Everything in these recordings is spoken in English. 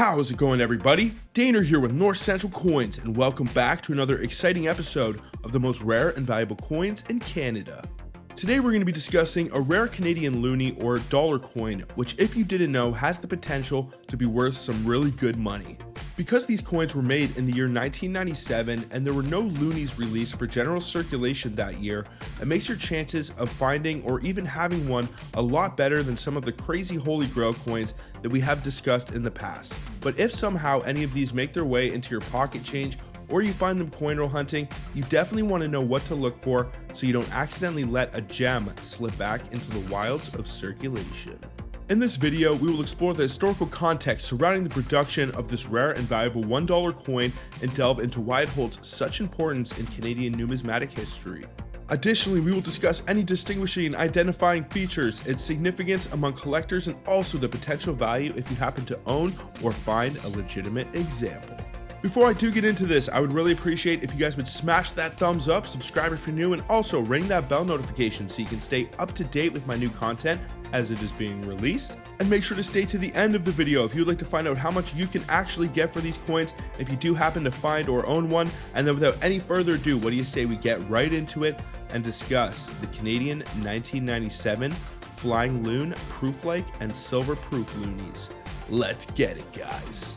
How's it going, everybody? Daner here with North Central Coins, and welcome back to another exciting episode of the most rare and valuable coins in Canada. Today we're going to be discussing a rare Canadian loonie or dollar coin, which if you didn't know has the potential to be worth some really good money. Because these coins were made in the year 1997 and there were no loonies released for general circulation that year, it makes your chances of finding or even having one a lot better than some of the crazy holy grail coins that we have discussed in the past. But if somehow any of these make their way into your pocket change or you find them coin roll hunting, you definitely want to know what to look for so you don't accidentally let a gem slip back into the wilds of circulation. In this video, we will explore the historical context surrounding the production of this rare and valuable $1 coin and delve into why it holds such importance in Canadian numismatic history. Additionally, we will discuss any distinguishing and identifying features, its significance among collectors, and also the potential value if you happen to own or find a legitimate example. Before I do get into this, I would really appreciate if you guys would smash that thumbs up, subscribe if you're new, and also ring that bell notification so you can stay up to date with my new content as it is being released. And make sure to stay to the end of the video if you'd like to find out how much you can actually get for these coins if you do happen to find or own one. And then without any further ado, what do you say we get right into it and discuss the Canadian 1997 Flying Loon, Proof-like, and Silver Proof Loonies. Let's get it, guys.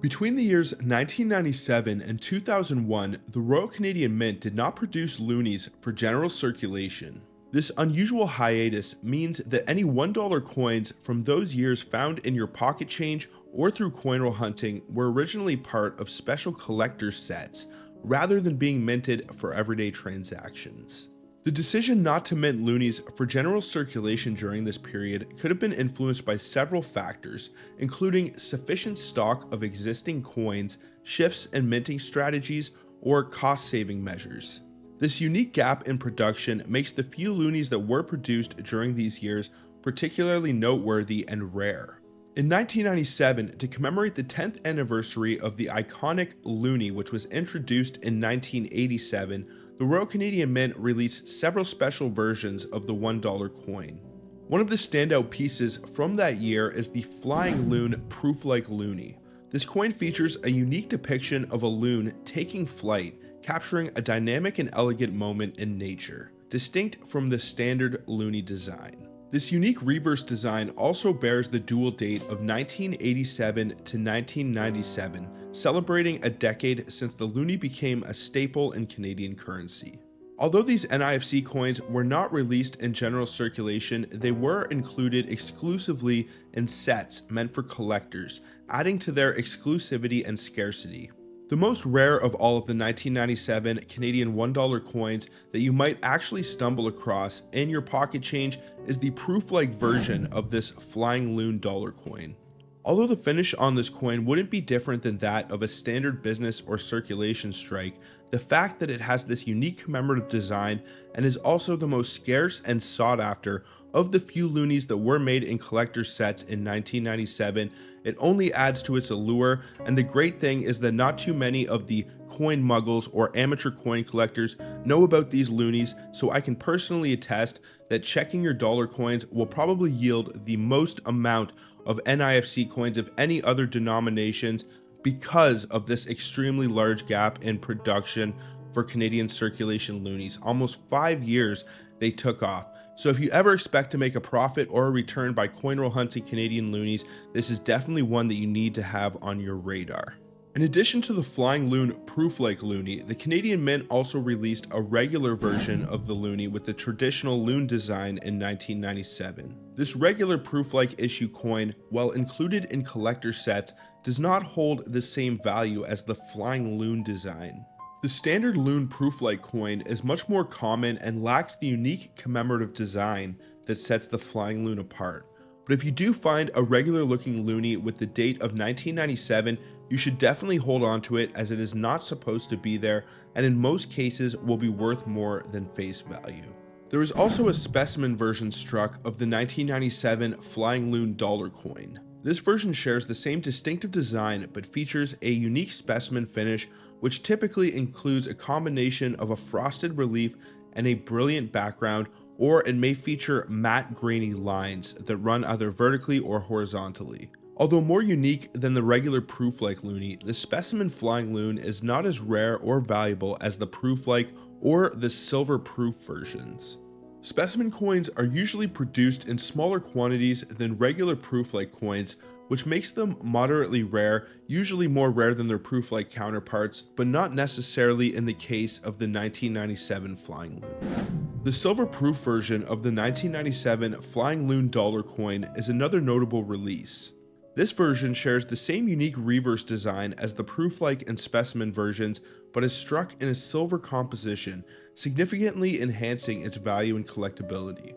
Between the years 1997 and 2001, the Royal Canadian Mint did not produce loonies for general circulation. This unusual hiatus means that any $1 coins from those years found in your pocket change or through coin roll hunting were originally part of special collector sets, rather than being minted for everyday transactions. The decision not to mint loonies for general circulation during this period could have been influenced by several factors, including sufficient stock of existing coins, shifts in minting strategies, or cost-saving measures. This unique gap in production makes the few loonies that were produced during these years particularly noteworthy and rare. In 1997, to commemorate the 10th anniversary of the iconic loonie, which was introduced in 1987, the Royal Canadian Mint released several special versions of the $1 coin. One of the standout pieces from that year is the Flying Loon Proof-like loonie. This coin features a unique depiction of a loon taking flight, capturing a dynamic and elegant moment in nature, distinct from the standard loonie design. This unique reverse design also bears the dual date of 1987 to 1997, celebrating a decade since the loonie became a staple in Canadian currency. Although these NIFC coins were not released in general circulation, they were included exclusively in sets meant for collectors, adding to their exclusivity and scarcity. The most rare of all of the 1997 Canadian $1 coins that you might actually stumble across in your pocket change is the proof-like version of this Flying Loon dollar coin. Although the finish on this coin wouldn't be different than that of a standard business or circulation strike, the fact that it has this unique commemorative design and is also the most scarce and sought after of the few loonies that were made in collector sets in 1997, it only adds to its allure. And the great thing is that not too many of the coin muggles or amateur coin collectors know about these loonies, so I can personally attest that checking your dollar coins will probably yield the most amount of NIFC coins of any other denominations because of this extremely large gap in production for Canadian circulation loonies. Almost 5 years they took off. So if you ever expect to make a profit or a return by coin roll hunting Canadian loonies, this is definitely one that you need to have on your radar. In addition to the Flying Loon Proof-like loonie, the Canadian Mint also released a regular version of the loonie with the traditional loon design in 1997. This regular proof-like issue coin, while included in collector sets, does not hold the same value as the Flying Loon design. The standard loon proof-like coin is much more common and lacks the unique commemorative design that sets the Flying Loon apart. But if you do find a regular looking loonie with the date of 1997, you should definitely hold on to it, as it is not supposed to be there and in most cases will be worth more than face value. There is also a specimen version struck of the 1997 Flying Loon dollar coin. This version shares the same distinctive design but features a unique specimen finish, which typically includes a combination of a frosted relief and a brilliant background, or it may feature matte grainy lines that run either vertically or horizontally. Although more unique than the regular proof-like loonie, the specimen flying loon is not as rare or valuable as the proof-like or the silver proof versions. Specimen coins are usually produced in smaller quantities than regular proof-like coins, which makes them moderately rare, usually more rare than their proof-like counterparts, but not necessarily in the case of the 1997 Flying Loon. The silver proof version of the 1997 Flying Loon dollar coin is another notable release. This version shares the same unique reverse design as the proof-like and specimen versions, but is struck in a silver composition, significantly enhancing its value and collectability.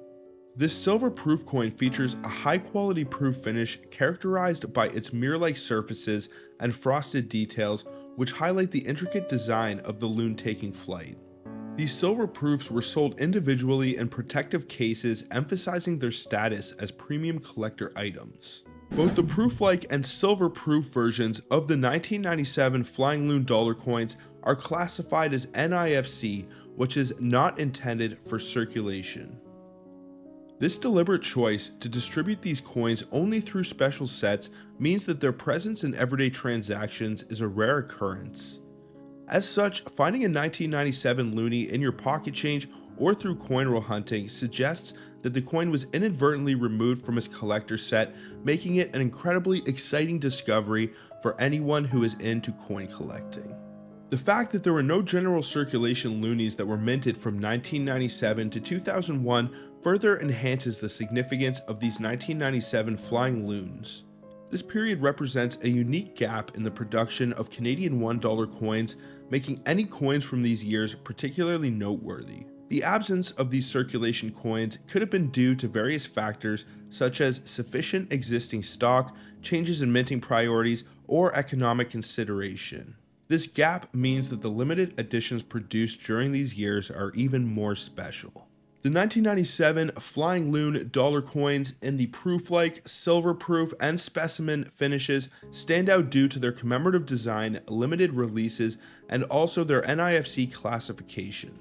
This silver proof coin features a high-quality proof finish characterized by its mirror-like surfaces and frosted details, which highlight the intricate design of the loon taking flight. These silver proofs were sold individually in protective cases, emphasizing their status as premium collector items. Both the proof-like and silver proof versions of the 1997 Flying Loon dollar coins are classified as NIFC, which is not intended for circulation. This deliberate choice to distribute these coins only through special sets means that their presence in everyday transactions is a rare occurrence. As such, finding a 1997 loonie in your pocket change or through coin roll hunting suggests that the coin was inadvertently removed from its collector set, making it an incredibly exciting discovery for anyone who is into coin collecting. The fact that there were no general circulation loonies that were minted from 1997 to 2001 further enhances the significance of these 1997 flying loons. This period represents a unique gap in the production of Canadian $1 coins, making any coins from these years particularly noteworthy. The absence of these circulation coins could have been due to various factors such as sufficient existing stock, changes in minting priorities, or economic consideration. This gap means that the limited editions produced during these years are even more special. The 1997 Flying Loon dollar coins in the proof-like, silver proof, and specimen finishes stand out due to their commemorative design, limited releases, and also their NIFC classification.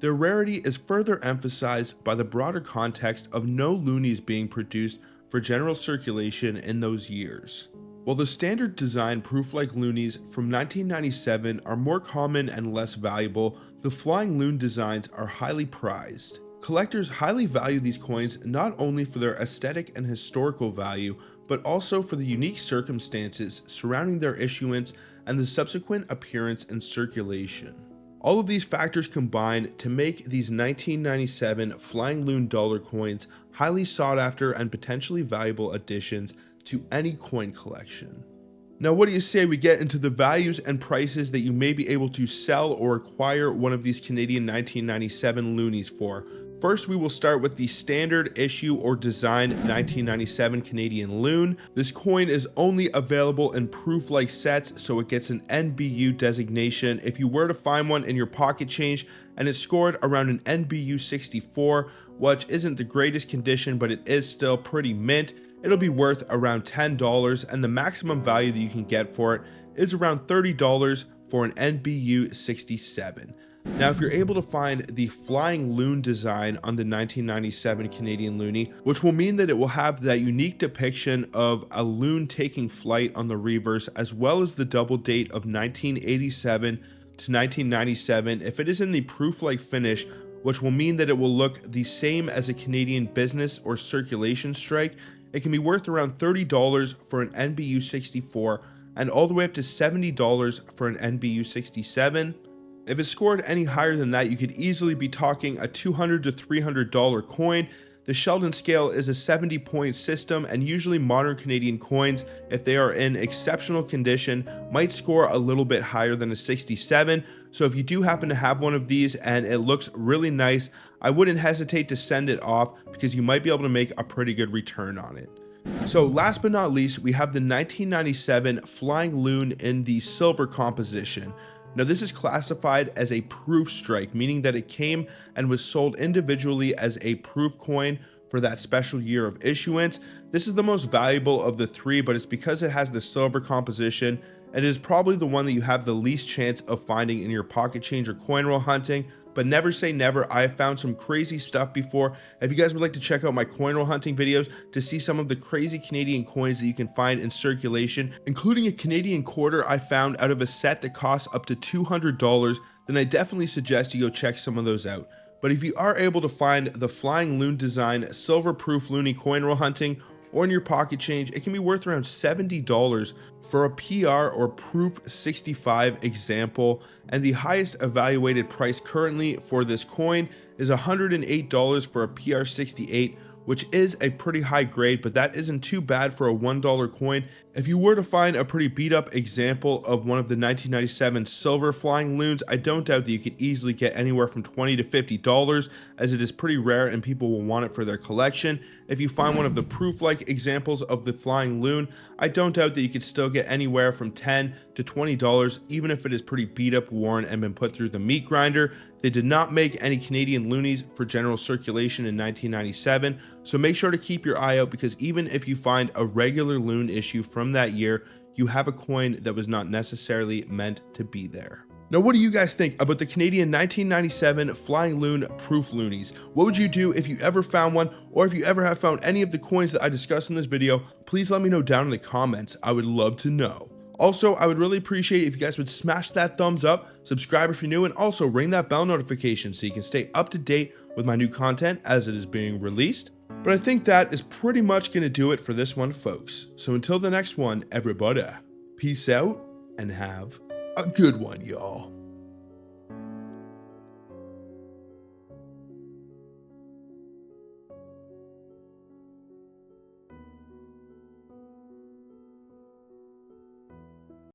Their rarity is further emphasized by the broader context of no loonies being produced for general circulation in those years. While the standard design proof-like loonies from 1997 are more common and less valuable, the Flying Loon designs are highly prized. Collectors highly value these coins not only for their aesthetic and historical value, but also for the unique circumstances surrounding their issuance and the subsequent appearance and circulation. All of these factors combine to make these 1997 Flying Loon dollar coins highly sought after and potentially valuable additions to any coin collection. Now, what do you say we get into the values and prices that you may be able to sell or acquire one of these Canadian 1997 loonies for? First, we will start with the standard issue or design 1997 Canadian Loon. This coin is only available in proof-like sets, so it gets an NBU designation. If you were to find one in your pocket change and it's scored around an NBU 64, which isn't the greatest condition, but it is still pretty mint, it'll be worth around $10, and the maximum value that you can get for it is around $30 for an NBU 67. Now, if you're able to find the Flying Loon design on the 1997 Canadian Loonie, which will mean that it will have that unique depiction of a loon taking flight on the reverse, as well as the double date of 1987 to 1997, if it is in the proof-like finish, which will mean that it will look the same as a Canadian business or circulation strike, it can be worth around $30 for an NBU 64 and all the way up to $70 for an NBU 67. If it's scored any higher than that, you could easily be talking a $200 to $300 coin. The Sheldon scale is a 70-point system, and usually modern Canadian coins, if they are in exceptional condition, might score a little bit higher than a 67. So if you do happen to have one of these and it looks really nice, I wouldn't hesitate to send it off because you might be able to make a pretty good return on it. So last but not least, we have the 1997 Flying Loon in the silver composition. Now, this is classified as a proof strike, meaning that it came and was sold individually as a proof coin for that special year of issuance. This is the most valuable of the three, but it's because it has the silver composition, and it is probably the one that you have the least chance of finding in your pocket change or coin roll hunting. But never say never. I have found some crazy stuff before. If you guys would like to check out my coin roll hunting videos to see some of the crazy Canadian coins that you can find in circulation, including a Canadian quarter I found out of a set that costs up to $200, then I definitely suggest you go check some of those out. But if you are able to find the Flying Loon design silver proof Looney coin roll hunting or in your pocket change, it can be worth around $70 for a PR or Proof 65 example, and the highest evaluated price currently for this coin is $108 for a PR 68, which is a pretty high grade, but that isn't too bad for a $1 coin. If you were to find a pretty beat up example of one of the 1997 silver Flying Loons, I don't doubt that you could easily get anywhere from $20 to $50, as it is pretty rare and people will want it for their collection. If you find one of the proof-like examples of the Flying Loon, I don't doubt that you could still get anywhere from $10 to $20, even if it is pretty beat up, worn, and been put through the meat grinder. They did not make any Canadian loonies for general circulation in 1997, so make sure to keep your eye out, because even if you find a regular loon issue from that year, you have a coin that was not necessarily meant to be there. Now, what do you guys think about the Canadian 1997 Flying Loon Proof Loonies? What would you do if you ever found one, or if you ever have found any of the coins that I discussed in this video? Please let me know down in the comments. I would love to know. Also, I would really appreciate it if you guys would smash that thumbs up, subscribe if you're new, and also ring that bell notification so you can stay up to date with my new content as it is being released. But I think that is pretty much going to do it for this one, folks. So until the next one, everybody, peace out and have a good one, y'all.